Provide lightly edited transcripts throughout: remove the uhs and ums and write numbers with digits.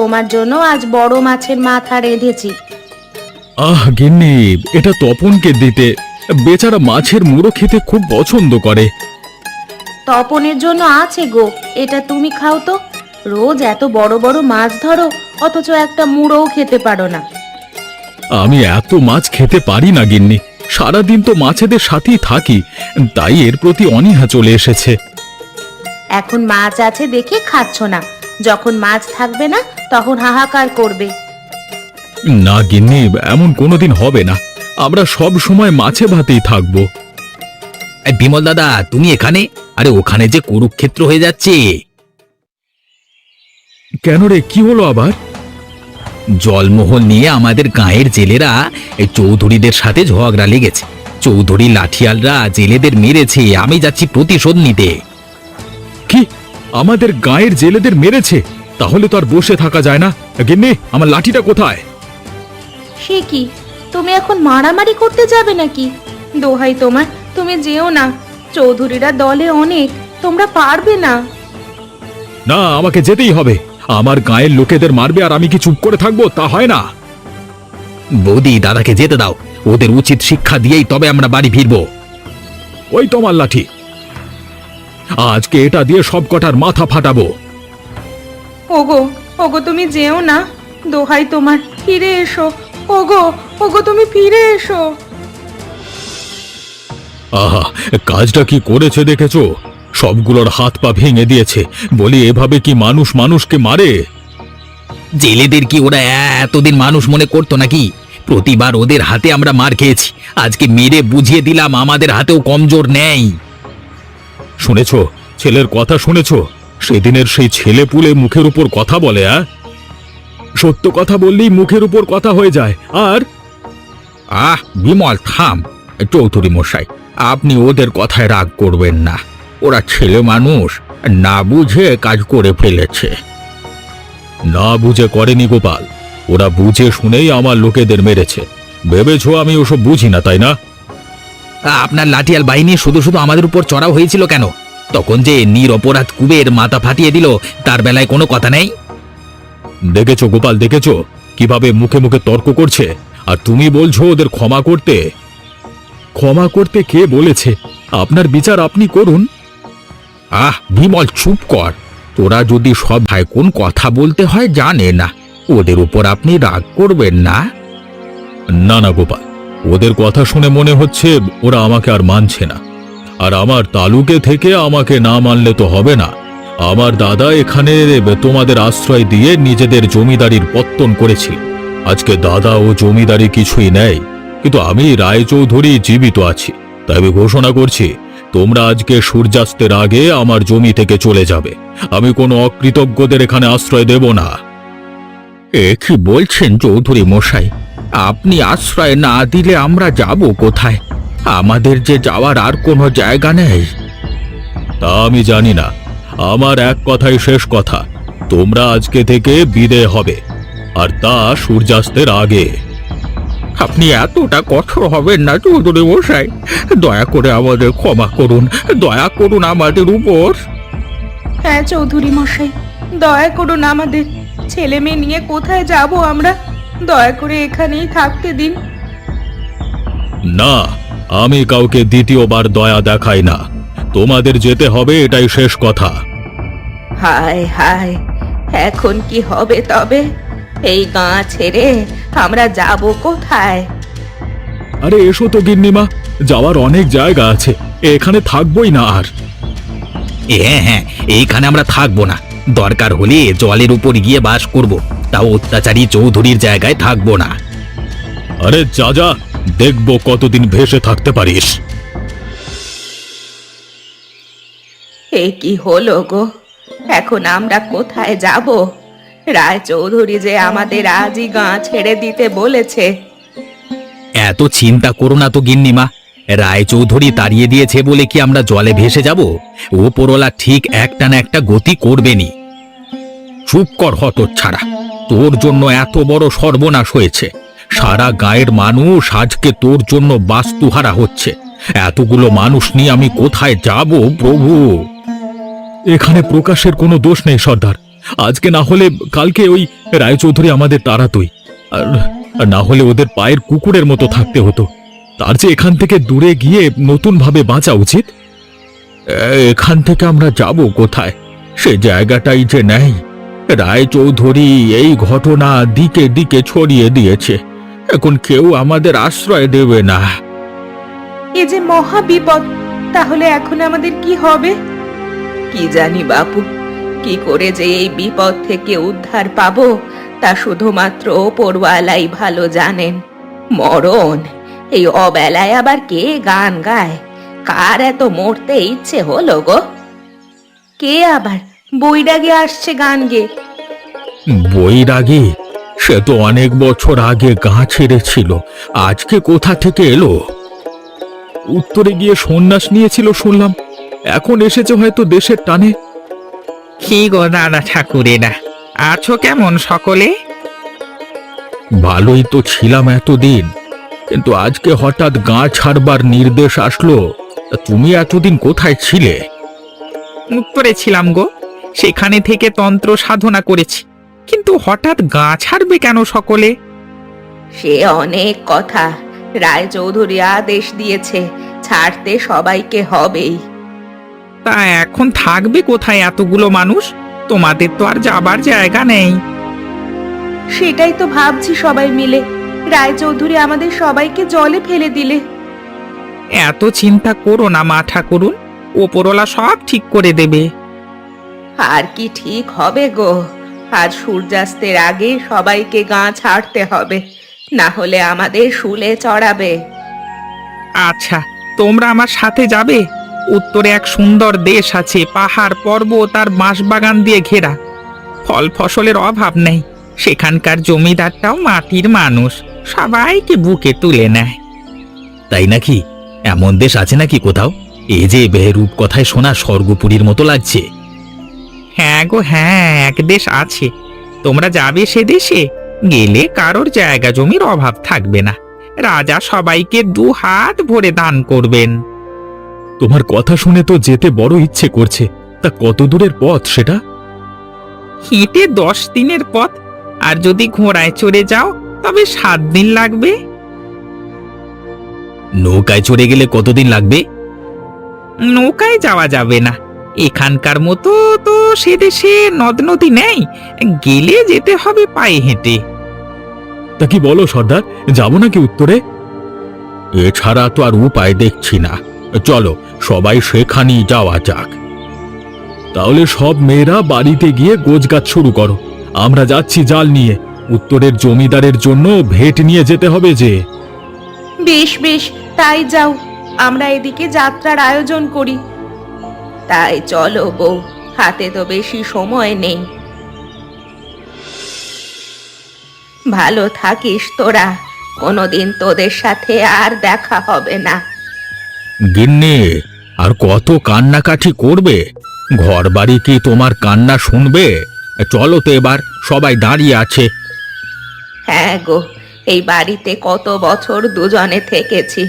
তোমার জন্য আজ বড় মাছের মাথা রেঁধেছি। আহ গিন্নি, এটা তপনকে দিতে। বেচারা মাছের মুড়ো খেতে খুব পছন্দ করে। তপনের জন্য আছে গো, এটা তুমি খাও তো। রোজ এত বড় বড় মাছ ধরো, অথচ একটা মুড়োও খেতে পারো না। আমি এত মাছ খেতে পারি না গিন্নি, সারাদিন তো মাছেদের সাথেই থাকি, তাই এর প্রতি অনীহা চলে এসেছে। এখন মাছ আছে দেখে খাচ্ছ না, যখন মাছ থাকবে না তখন হাহাকার করবে। না গিন্নি, এমন কোনোদিন হবে না। আমরা সব সময় মাছে ভাতেই থাকবো। বিমল দাদা, তুমি এখানে? আরে ওখানে যে কুরুক্ষেত্র হয়ে যাচ্ছে। কেন রে, কি হলো আবার? জলমহল নিয়ে আমাদের গাঁয়ের জেলেরা এই চৌধুরীদের সাথে ঝগড়া লেগেছে। চৌধুরী লাঠিয়ালরা জেলেদের মেরেছে, আমি যাচ্ছি প্রতিশোধ নিতে। কি, আমাদের গায়ের জেলেদের মেরেছে? তাহলে তো আর বসে থাকা যায় না। গিন্নি, আমার লাঠিটা কোথায়? সে কি, তুমি এখন মারামারি করতে যাবে নাকি? দোহাই তোমার, তুমি যেও না। চৌধুরীরা দলে অনেক, তোমরা পারবে না। না, আমাকে যেতেই হবে। আমার গায়ের লোকেদের মারবে আর আমি কি চুপ করে থাকবো? তা হয় না। বৌদি, দাদাকে যেতে দাও। ওদের উচিত শিক্ষা দিয়েই তবে আমরা বাড়ি ফিরবো। ওই তোমার লাঠি, আজকে এটা দিয়ে সব কটার মাথা ফাটাবো। ওগো, ওগো তুমি যেও না। দোহাই তোমার, ফিরে এসো। ওগো, ওগো তুমি ফিরে এসো। আহা, কাজটা কি করেছে দেখেছো? সবগুলোর হাত পা ভেঙে দিয়েছে। বলি, এভাবে কি মানুষ মানুষকে মারে? জেলেদের কি ওরা এতদিন মানুষ মনে করতো নাকি? প্রতিবার ওদের হাতে আমরা মার খেয়েছি, আজকে মেরে বুঝিয়ে দিলাম আমাদের হাতেও কমজোর নেই। শুনেছো? ছেলের কথা শুনেছো? সেদিনের সেই ছেলে পুলে মুখের উপর কথা বলে। সত্য কথা বললেই মুখের উপর কথা হয়ে যায়। আর বিমল থাম। চৌধুরী মশাই, আপনি ওদের কথায় রাগ করবেন না। ওরা ছেলে মানুষ, না বুঝে কাজ করে ফেলেছে। না বুঝে করেনি গোপাল, ওরা বুঝে শুনেই আমার লোকেদের মেরেছে। ভেবেছো আমি ওসব বুঝি না, তাই না? আপনার লাঠিয়াল বাহিনী শুধু শুধু আমাদের উপর চড়াও হয়েছিল কেন? তখন যে নিরপরাধ কুবের মাথা ফাটিয়ে দিল, তার বেলায় কোনো কথা নেই? দেখেছো গোপাল, দেখেছো কিভাবে মুখে মুখে তর্ক করছে? আর তুমি বলছো ওদের ক্ষমা করতে। ক্ষমা করতে কে বলেছে? আপনার বিচার আপনি করুন। বিমল চুপ কর। তোরা যদি সব ভাই কোন কথা বলতে হয় জানে না, ওদের উপর আপনি রাগ করবেন না। না না গোপাল, ওদের কথা শুনে মনে হচ্ছে ওরা আমাকে আর মানছে না। আর আমার তালুকে থেকে আমাকে না মানলে তো হবে না। আমার দাদা এখানে তোমাদের আশ্রয় দিয়ে নিজেদের জমিদারির পত্তন করেছিল। আজকে দাদা ও জমিদারি কিছুই নেই, কিন্তু আমি রায়চৌধুরী জীবিত আছি। তাই আমি ঘোষণা করছি, তোমরা আজকে সূর্যাস্তের আগে আমার জমি থেকে চলে যাবে। আমি কোনো অকৃতজ্ঞদের এখানে আশ্রয় দেব না। এ কি বলছেন চৌধুরী মশাই? আপনি আশ্রয় না দিলে আমরা যাব কোথায়? আমাদের যে যাওয়ার আর কোনো জায়গা নেই। তা আমি জানি না, আমার এক কথাই শেষ কথা, তোমরা আজকে থেকে বিদেয় হবে, আর তা সূর্যাস্তের আগে। আপনি এতটা কঠোর হবেন না চৌধুরী মশাই। দয়া করে আমাদের ক্ষমা করুন, দয়া করুন আমাদের উপর। হ্যাঁ চৌধুরী মশাই, দয়া করুন আমাদের। ছেলে মেয়ে নিয়ে কোথায় যাব আমরা? দয়া করে এখানেই থাকতে দিন। না, আমি কাউকে দ্বিতীয়বার দয়া দেখাই না। তোমাদের যেতে হবে, এটাই শেষ কথা। হায় হায়, এখন কি হবে তবে? এই গাঁ ছেড়ে আমরা যাব কোথায়? আরে এসো তো গিন্নিমা, যাওয়ার অনেক জায়গা আছে, এখানে থাকবোই না আর। হ্যাঁ, এইখানে আমরা থাকবো না। দরকার হলে জলের উপর গিয়ে বাস করব, তাও অত্যাচারী চৌধুরীর জায়গায় থাকবো না। আরে যা যা, দেখবো কতদিন ভেসে থাকতে পারিস। এ কি হলো গো? এখন আমরা কোথায় যাব? রায়চৌধুরী যে আমাদের আজই গাঁ ছেড়ে দিতে বলেছে। এত চিন্তা করো না তো গিন্নিমা। রায়চৌধুরী তাড়িয়ে দিয়েছে বলে কি আমরা জলে ভেসে যাব? ওপরওয়ালা ঠিক একটা না একটা গতি করবেনি। চুপ কর হতচ্ছাড়া, তোর জন্য এত বড় সর্বনাশ হয়েছে। সারা গায়ের মানুষ আজকে তোর জন্য বাস্তুহারা হচ্ছে। এতগুলো মানুষ নিয়ে আমি কোথায় যাব প্রভু? এখানে প্রকাশের কোনো দোষ নেই সর্দার। আজকে না হলে কালকে ওই রায়চৌধুরী আমাদের তাড়াতই, আর আর না হলে ওদের পায়ের কুকুরের মতো থাকতে হতো। তার যে এখান থেকে দূরে গিয়ে নতুন ভাবে বাঁচা উচিত। এখান থেকে আমরা যাব কোথায়? সে জায়গাটাই যে নেই। রায়চৌধুরী এই ঘটনা দিকে দিকে ছড়িয়ে দিয়েছে, এখন কেউ আমাদের আশ্রয় দেবে না। এ যে মহা বিপদ, তাহলে এখন আমাদের কি হবে? কি জানি বাপু, কি করে যে এই বিপদ থেকে উদ্ধার পাবো তা শুধুমাত্র ওপরওয়ালাই ভালো জানেন। মরণ, এই অবেলায় আবার কে গান গায়? কার এত মরতে ইচ্ছে হলো গো? কে আবার বৈরাগে আসছে গান গে? বৈরাগী? সে তো অনেক বছর আগে গা ছেড়েছিল, আজকে কোথা থেকে এলো? উত্তরে গিয়ে সন্ন্যাস নিয়েছিল শুনলাম, এখন এসেছে হয়তো দেশের টানে। কি গো দাদা ঠাকুরেরা, আছো কেমন সকলে? ভালোই তো ছিলাম এতদিন, কিন্তু আজকে হঠাৎ গা ছাড়বার নির্দেশ আসলো। তা তুমি এতদিন কোথায় ছিলে? উত্তরে ছিলাম গো, সেখানে থেকে তন্ত্র সাধনা করেছি, কিন্তু হঠাৎ গা ছাড়বে কেন সকলে? সে অনেক কথা, রায়চৌধুরী আদেশ দিয়েছে, ছাড়তে সবাইকে হবেই। তা এখন থাকবে কোথায় এতগুলো মানুষ? তোমাদের তো আর যাবার জায়গা নেই। সেটাই তো ভাবছি সবাই মিলে, রায়চৌধুরী আমাদের সবাইকে জলে ফেলে দিলে। এত চিন্তা করো না মা ঠাকুরুন, ওপরওয়ালা সব ঠিক করে দেবে। আর কি ঠিক হবে গো? আজ সূর্যাস্তের আগে সবাইকে গা ছাড়তে হবে, না হলে আমাদের শুলে চড়াবে। আচ্ছা, তোমরা আমার সাথে যাবে? উত্তরে এক সুন্দর দেশ আছে, পাহাড় পর্বত আর বাঁশবাগান দিয়ে ঘেরা। ফল ফসলের অভাব নেই, সেখানকার জমিদারটাও মাটির মানুষ, সবাইকে বুকে তুলে নেয়। তাই নাকি? এমন দেশ আছে নাকি কোথাও? এই যে রূপ কথায় শোনা স্বর্গপুরীর মতো লাগছে। হ্যাঁ গো হ্যাঁ, এক দেশ আছে। তোমরা যাবে সে দেশে, গেলে কারোর জায়গা জমির অভাব থাকবে না। রাজা সবাইকে 2 হাত ভরে দান করবেন। তোমার কথা শুনে তো যেতে বড় ইচ্ছে করছে। তা কত দূরের পথ সেটা? হেঁটে 10 দিনের পথ, আর যদি ঘোড়ায় চড়ে যাও তবে 7 দিন লাগবে। নৌকায় চড়ে গেলে কতদিন লাগবে? নৌকায় যাওয়া যাবে না, এখানকার মতো তো সে দেশে নদ নদী নেই, গেলে যেতে হবে পায়ে হেঁটে। তা কি বলো সর্দার, যাব নাকি উত্তরে? এছাড়া তো আর উপায় দেখছি না। চলো সবাই সেখানেই যাওয়া যাক। তাহলে সব মেয়েরা বাড়িতে গিয়ে গোছগাছ শুরু করো, আমরা যাচ্ছি জাল নিয়ে। উত্তরের জমিদারের জন্য ভেট নিয়ে যেতে হবে যে। বেশ বেশ, তাই যাও, আমরা এদিকে যাত্রার আয়োজন করি। তাই চলো বউ, হাতে তো বেশি সময় নেই। ভালো থাকিস তোরা, কোনোদিন তোদের সাথে আর দেখা হবে না। গিন্নি, আর কত কান্নাকাঠি করবে? ঘর বাড়ি কি তোমার কান্না শুনবে? চলো তো এবার, সবাই দাঁড়িয়ে আছে। হ্যাঁ গো, এই বাড়িতে কত বছর দুজনে থেকেছি,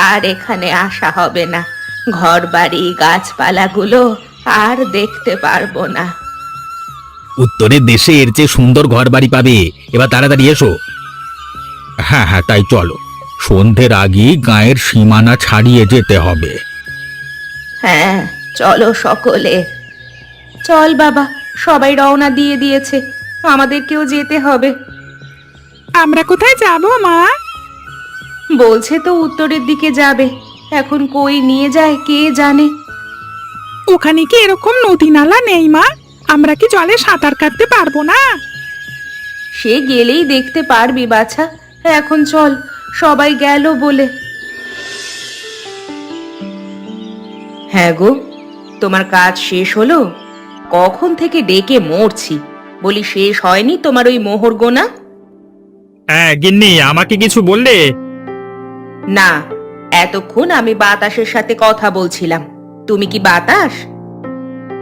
আর এখানে আসা হবে না। ঘর বাড়ি গাছপালাগুলো আর দেখতে পারবো না। উত্তরের দেশে এর চেয়ে সুন্দর ঘর বাড়ি পাবে, এবার তাড়াতাড়ি এসো। হ্যাঁ হ্যাঁ, তাই চলো, সন্ধ্যের আগেই গায়ের সীমানা ছাড়িয়ে যেতে হবে। হ্যাঁ চলো সকলে। চল বাবা, সবাই রওনা দিয়ে দিয়েছে, আমাদেরকেও যেতে হবে। আমরা কোথায় যাব মা? বলছে তো উত্তরের দিকে যাবে, এখন কই নিয়ে যায় কে জানে। ওখানে কি এরকম নদী নালা নেই মা? আমরা কি জলে সাঁতার কাটতে পারবো না? সে গেলেই দেখতে পারবি বাছা, এখন চল, সবাই গেল বলে। হ্যাঁ গো, তোমার কাজ শেষ হলো? কখন থেকে ডেকে মরছি, বলি শেষ হয়নি তোমার ওই মোহর গোনা? হ্যাঁ গিন্নি, আমাকে কিছু বললে? না, এতক্ষণ আমি বাতাসের সাথে কথা বলছিলাম। তুমি কি বাতাস?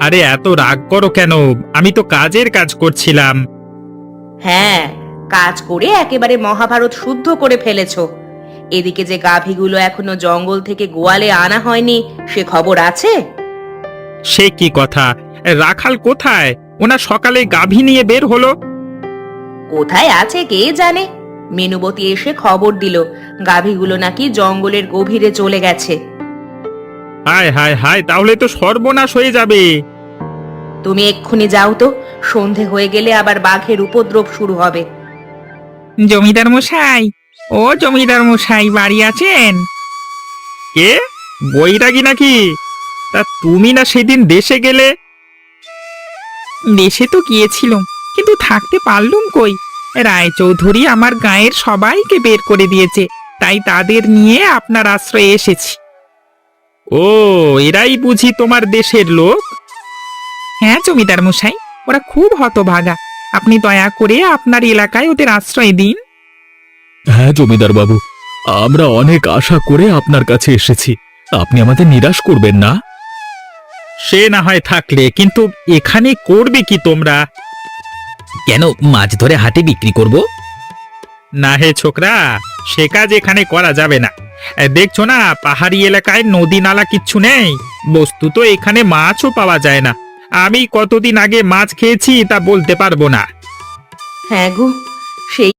আরে এত রাগ করো কেন? আমি তো কাজের কাজ করছিলাম। হ্যাঁ, কাজ করে একেবারে মহাভারত শুদ্ধ করে ফেলেছো। এদিকে যে গাভীগুলো এখনো জঙ্গল থেকে গোয়ালে আনা হয়নি, সে খবর আছে? সে কি কথা? রাখাল কোথায়? ওনার সকালে গাভী নিয়ে বের হলো। কোথায় আছে কে জানে। মিনুবতী এসে খবর দিল গাভীগুলো নাকি জঙ্গলের গভীরে চলে গেছে। হায় হায় হায়, তাহলে তো সর্বনাশ হয়ে যাবে। তুমি এক্ষুনি যাও তো, সন্ধে হয়ে গেলে আবার বাঘের উপদ্রব শুরু হবে। জমিদার মশাই, ও জমিদার মশাই, বাড়ি আছেন? কে? বৈরাগী নাকি? তা তুমি না সেদিন দেশে গেলে? দেশে তো গিয়েছিলাম, কিন্তু থাকতে পারলুম কই। রায়চৌধুরী আমার গাঁয়ের সবাইকে বের করে দিয়েছে, তাই তাদের নিয়ে আপনার আশ্রয়ে এসেছি। ও, এরাই বুঝি তোমার দেশের লোক? হ্যাঁ জমিদার মশাই, ওরা খুব হতভাগা। আপনি দয়া করে আপনার এলাকায় ওদের আশ্রয় দিন। হ্যাঁ জমিদার বাবু, আমরা অনেক আশা করে আপনার কাছে এসেছি, আপনি আমাদের নিরাশ করবেন না। সে না হয় থাকলে, কিন্তু এখানে করবে কি তোমরা? কেন, মাছ ধরে হাটে বিক্রি করব? না হে ছোকরা, সে কাজ এখানে করা যাবে না। দেখছো না, পাহাড়ি এলাকায় নদী নালা কিচ্ছু নেই। বস্তুত এখানে মাছও পাওয়া যায় না। আমি কতদিন আগে মাছ খেয়েছি তা বলতে পারবো না। হ্যাঁ গো, সেই